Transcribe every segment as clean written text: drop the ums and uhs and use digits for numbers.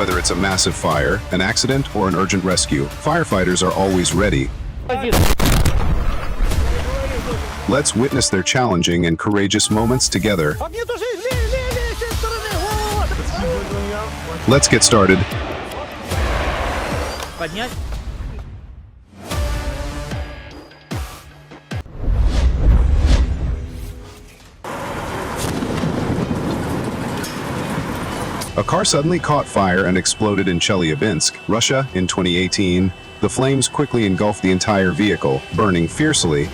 Whether it's a massive fire, an accident, or an urgent rescue, firefighters are always ready. Let's witness their challenging and courageous moments together. Let's get started. A car suddenly caught fire and exploded in Chelyabinsk, Russia in 2018. The flames quickly engulfed the entire vehicle, burning fiercely.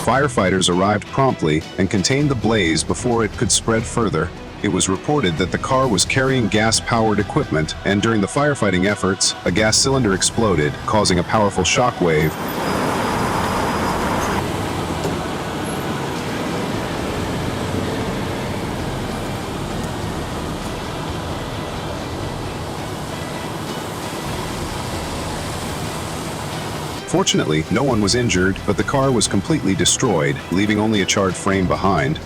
Firefighters arrived promptly and contained the blaze before it could spread further. It was reported that the car was carrying gas-powered equipment, and during the firefighting efforts, a gas cylinder exploded, causing a powerful shock wave. Fortunately, no one was injured, but the car was completely destroyed, leaving only a charred frame behind.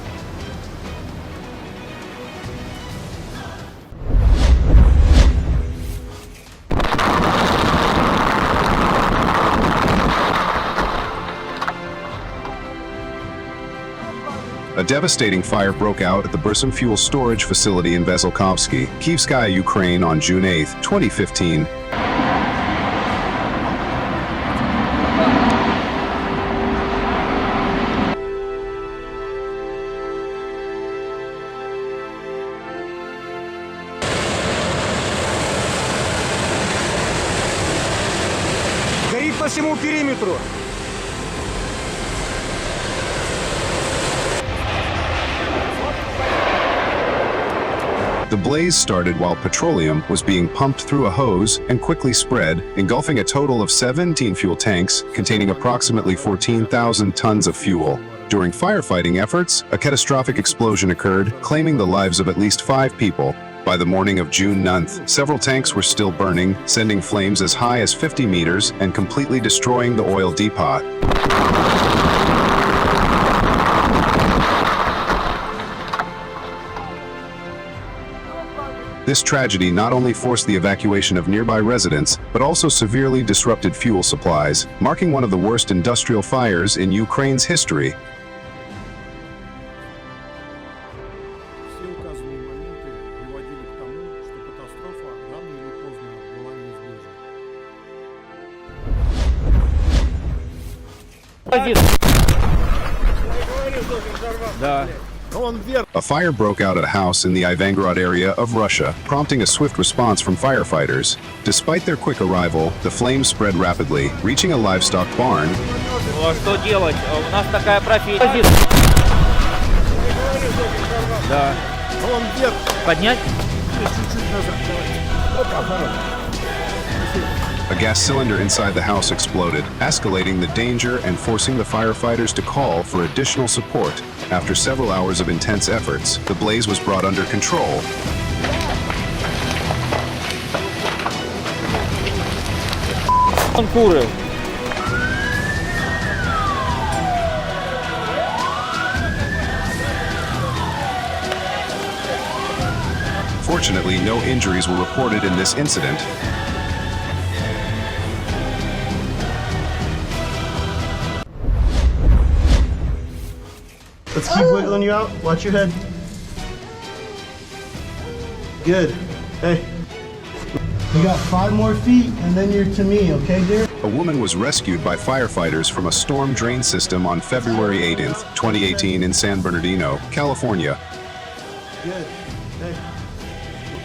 A devastating fire broke out at the Bursum fuel storage facility in Veselkovsky, Kyivskaya, Ukraine on June 8, 2015. Горит по всему периметру. The blaze started while petroleum was being pumped through a hose and quickly spread, engulfing a total of 17 fuel tanks containing approximately 14,000 tons of fuel. During firefighting efforts, a catastrophic explosion occurred, claiming the lives of at least 5 people. By the morning of June 9th, several tanks were still burning, sending flames as high as 50 meters and completely destroying the oil depot. This tragedy not only forced the evacuation of nearby residents, but also severely disrupted fuel supplies, marking one of the worst industrial fires in Ukraine's history. A fire broke out at a house in the Ivangorod area of Russia, prompting a swift response from firefighters. Despite their quick arrival, the flames spread rapidly, reaching a livestock barn. Что делать? У нас такая профессия. Да. Поднять? A gas cylinder inside the house exploded, escalating the danger and forcing the firefighters to call for additional support. After several hours of intense efforts, the blaze was brought under control. Fortunately, no injuries were reported in this incident. Let's keep wiggling you out. Watch your head. Good. Hey. You got 5 more feet and then you're to me, okay, dear? A woman was rescued by firefighters from a storm drain system on February 18th, 2018 in San Bernardino, California. Good. Hey.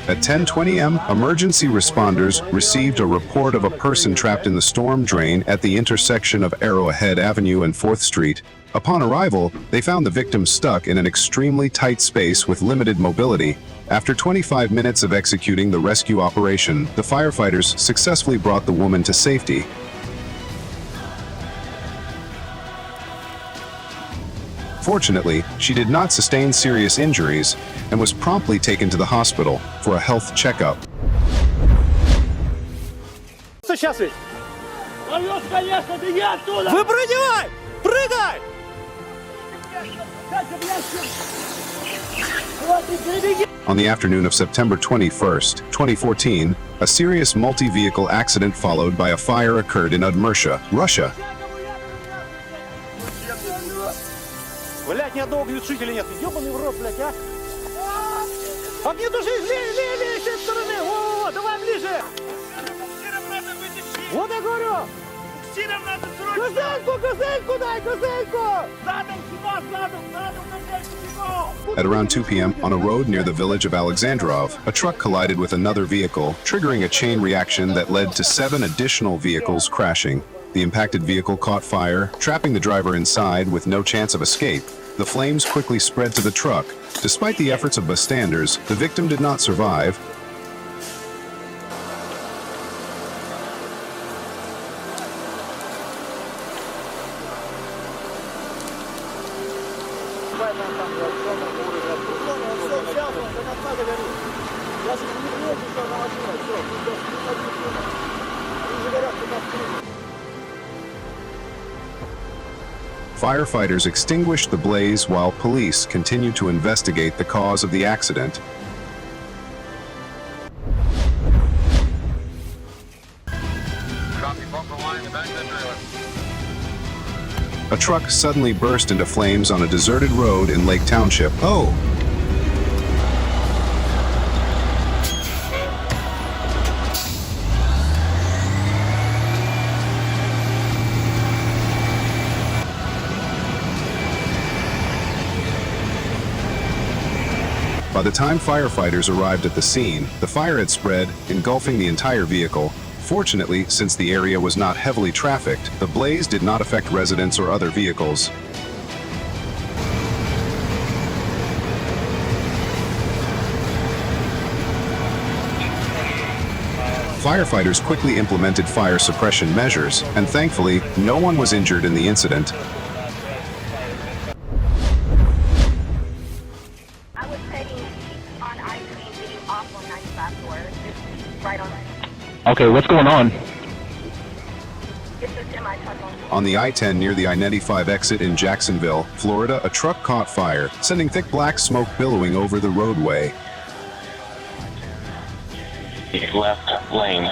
At 10:20 a.m., emergency responders received a report of a person trapped in the storm drain at the intersection of Arrowhead Avenue and 4th Street. Upon arrival, they found the victim stuck in an extremely tight space with limited mobility. After 25 minutes of executing the rescue operation, the firefighters successfully brought the woman to safety. Fortunately, she did not sustain serious injuries and was promptly taken to the hospital for a health checkup. сейчас ведь? Повез, конечно, беги оттуда! Выпрыгивай! Прыгай! On the afternoon of September 21st, 2014, a serious multi-vehicle accident followed by a fire occurred in Udmurtia, Russia. Блядь, ни одного глушителя нет. Ёбаный в рот, блядь, а! Огнетушитель, левее, с этой стороны! Во, давай ближе! Вот я говорю! Газельку дай, газельку! At around 2 p.m., on a road near the village of Alexandrov, a truck collided with another vehicle, triggering a chain reaction that led to 7 additional vehicles crashing. The impacted vehicle caught fire, trapping the driver inside with no chance of escape. The flames quickly spread to the truck. Despite the efforts of bystanders, the victim did not survive. Firefighters extinguished the blaze while police continued to investigate the cause of the accident. A truck suddenly burst into flames on a deserted road in Lake Township. Oh! By the time firefighters arrived at the scene, the fire had spread, engulfing the entire vehicle. Fortunately, since the area was not heavily trafficked, the blaze did not affect residents or other vehicles. Firefighters quickly implemented fire suppression measures, and thankfully, no one was injured in the incident. I was heading on I-3 getting off on 95 North, right on. Okay, what's going on? It's a semi-truck on. On the I-10 near the I-95 exit in Jacksonville, Florida, a truck caught fire, sending thick black smoke billowing over the roadway. Left lane.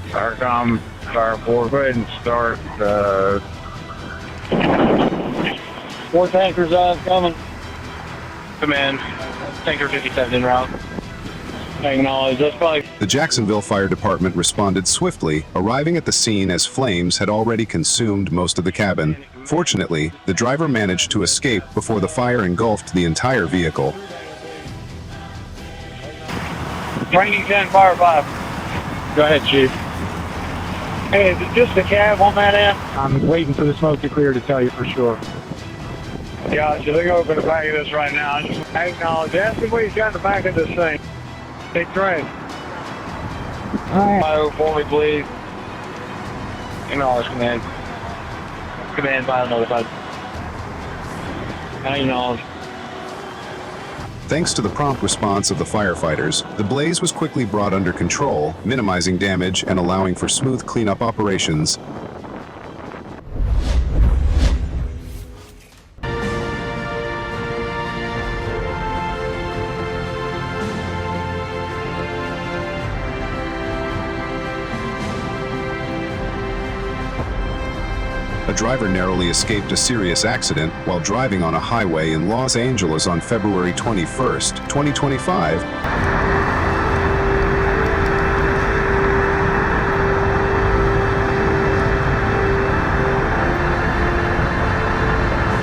Starcom, Star 4, go ahead and start. 4 tankers coming. Command. Tanker 57 en route. Acknowledge. That's probably. The Jacksonville Fire Department responded swiftly, arriving at the scene as flames had already consumed most of the cabin. Fortunately, the driver managed to escape before the fire engulfed the entire vehicle. Training 10, Fire 5. Go ahead, Chief. Hey, is it just the cab on that end? I'm waiting for the smoke to clear to tell you for sure. Gotcha, they're going to open the back of this right now. Just acknowledge. Ask him what he's got in the back of this thing. Take train. Alright. For me, please. Acknowledge, command. Command, file notified. Acknowledge. Thanks to the prompt response of the firefighters, the blaze was quickly brought under control, minimizing damage and allowing for smooth cleanup operations. A driver narrowly escaped a serious accident while driving on a highway in Los Angeles on February 21st, 2025.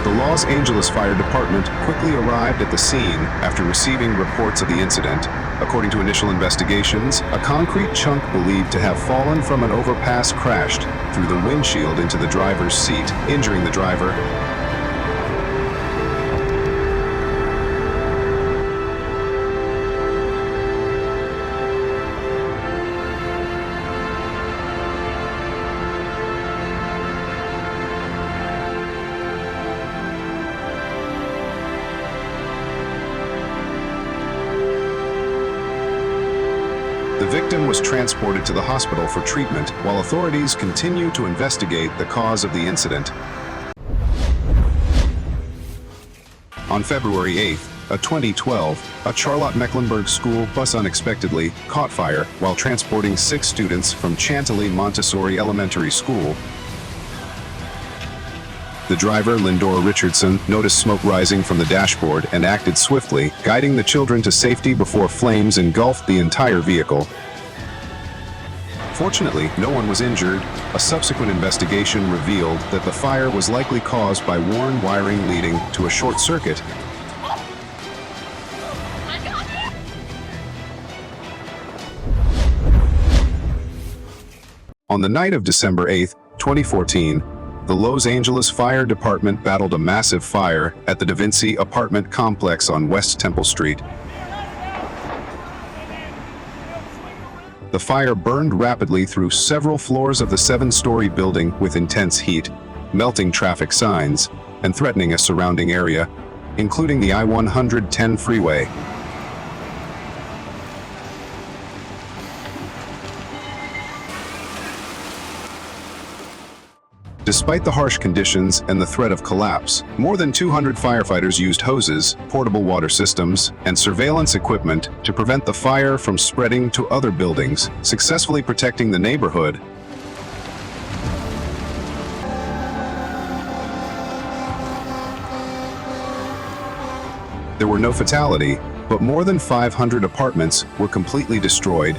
The Los Angeles Fire Department quickly arrived at the scene after receiving reports of the incident. According to initial investigations, a concrete chunk believed to have fallen from an overpass crashed through the windshield into the driver's seat, injuring the driver. The victim was transported to the hospital for treatment while authorities continue to investigate the cause of the incident. On February 8th, a 2012, a Charlotte-Mecklenburg school bus unexpectedly caught fire while transporting 6 students from Chantilly Montessori Elementary School. The driver, Lindor Richardson, noticed smoke rising from the dashboard and acted swiftly, guiding the children to safety before flames engulfed the entire vehicle. Fortunately, no one was injured. A subsequent investigation revealed that the fire was likely caused by worn wiring leading to a short circuit. On the night of December 8, 2014, the Los Angeles Fire Department battled a massive fire at the Da Vinci apartment complex on West Temple Street. The fire burned rapidly through several floors of the 7-story building with intense heat, melting traffic signs, and threatening a surrounding area, including the I-110 freeway. Despite the harsh conditions and the threat of collapse, more than 200 firefighters used hoses, portable water systems, and surveillance equipment to prevent the fire from spreading to other buildings, successfully protecting the neighborhood. There were no fatalities, but more than 500 apartments were completely destroyed.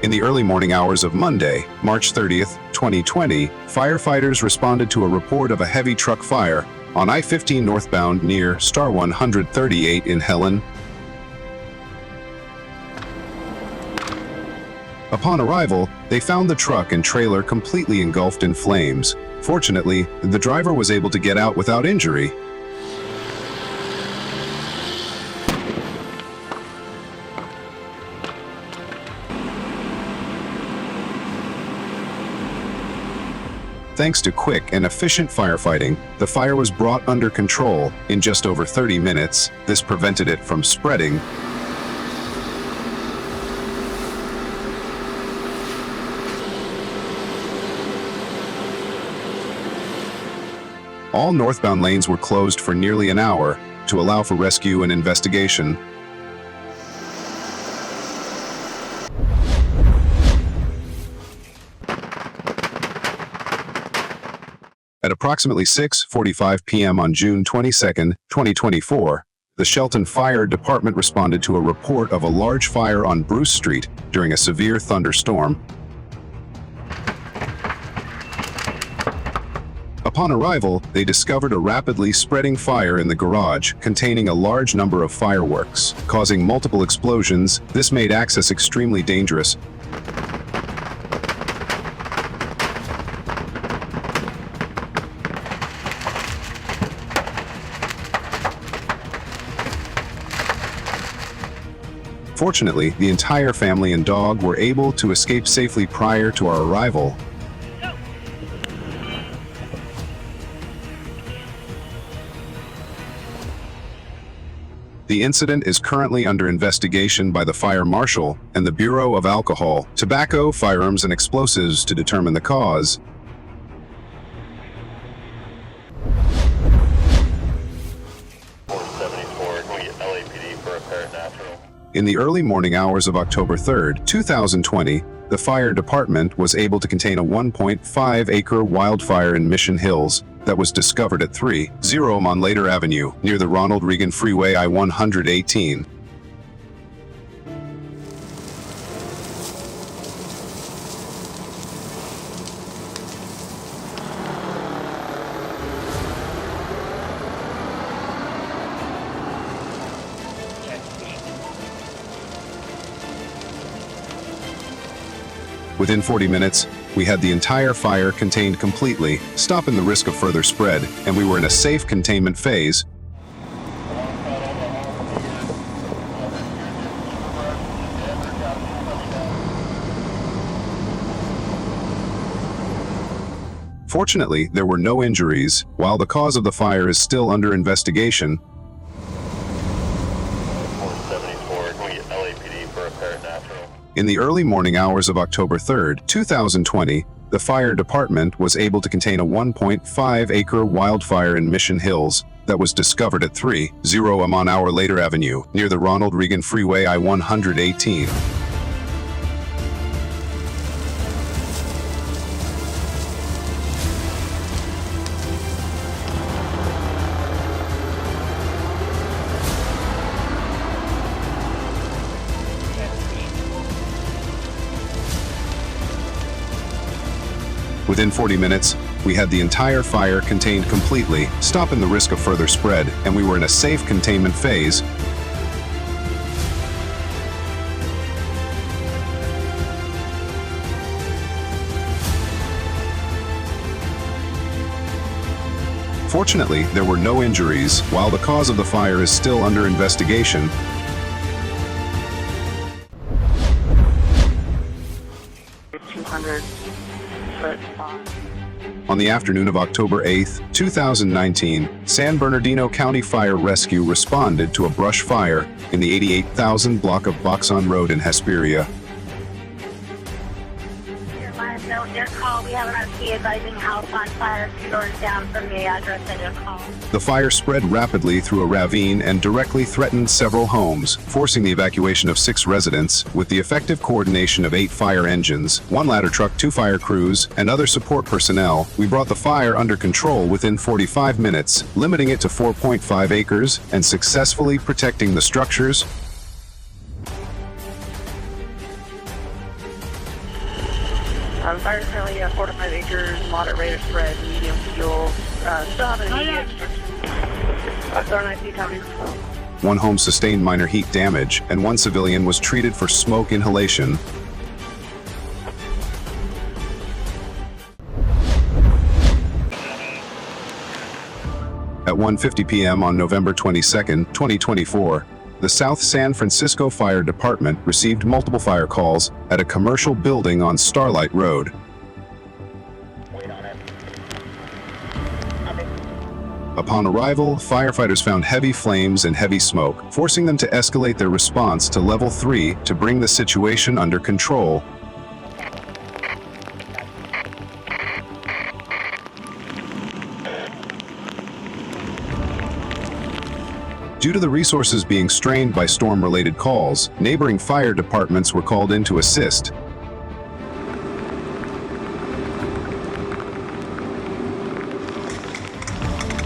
In the early morning hours of Monday, March 30th, 2020, firefighters responded to a report of a heavy truck fire on I-15 northbound near Star 138 in Helen. Upon arrival, they found the truck and trailer completely engulfed in flames. Fortunately, the driver was able to get out without injury. Thanks to quick and efficient firefighting, the fire was brought under control in just over 30 minutes. This prevented it from spreading. All northbound lanes were closed for nearly an hour to allow for rescue and investigation. At approximately 6:45 p.m. on June 22, 2024, the Shelton Fire Department responded to a report of a large fire on Bruce Street during a severe thunderstorm. Upon arrival, they discovered a rapidly spreading fire in the garage containing a large number of fireworks, causing multiple explosions. This made access extremely dangerous. Fortunately, the entire family and dog were able to escape safely prior to our arrival. The incident is currently under investigation by the Fire Marshal and the Bureau of Alcohol, Tobacco, Firearms, and Explosives to determine the cause. In the early morning hours of October 3, 2020, the fire department was able to contain a 1.5-acre wildfire in Mission Hills that was discovered at 30 Monlater Avenue, near the Ronald Reagan Freeway I-118. Within 40 minutes, we had the entire fire contained completely, stopping the risk of further spread, and we were in a safe containment phase. Fortunately, there were no injuries. While the cause of the fire is still under investigation, 474, can we get LAPD for a paranatural? in the early morning hours of October 3rd, 2020, the fire department was able to contain a 1.5-acre wildfire in Mission Hills that was discovered at 30 Amon Later Avenue, near the Ronald Reagan Freeway I-118. Within 40 minutes, we had the entire fire contained completely, stopping the risk of further spread, and we were in a safe containment phase. Fortunately, there were no injuries. While the cause of the fire is still under investigation, on the afternoon of October 8, 2019, San Bernardino County Fire Rescue responded to a brush fire in the 88,000 block of Boxon Road in Hesperia. Note your call. We have an RP advising house on fire 2 doors down from the address that you called. The fire spread rapidly through a ravine and directly threatened several homes, forcing the evacuation of 6 residents. With the effective coordination of 8 fire engines, 1 ladder truck, 2 fire crews, and other support personnel, we brought the fire under control within 45 minutes, limiting it to 4.5 acres and successfully protecting the structures. Fire is currently 4 to 5 acres, moderate rate of spread, medium fuel. Still have an immediate Thorn IP coming. 1 home sustained minor heat damage, and 1 civilian was treated for smoke inhalation. At 1:50 p.m. on November 22, 2024, the South San Francisco Fire Department received multiple fire calls at a commercial building on Starlight Road. Upon arrival, firefighters found heavy flames and heavy smoke, forcing them to escalate their response to level 3 to bring the situation under control. Due to the resources being strained by storm-related calls, neighboring fire departments were called in to assist.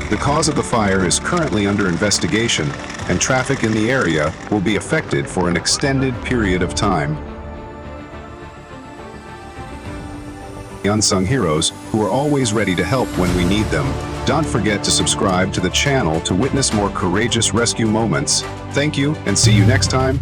The cause of the fire is currently under investigation, and traffic in the area will be affected for an extended period of time. The unsung heroes who are always ready to help when we need them. Don't forget to subscribe to the channel to witness more courageous rescue moments. Thank you, and see you next time.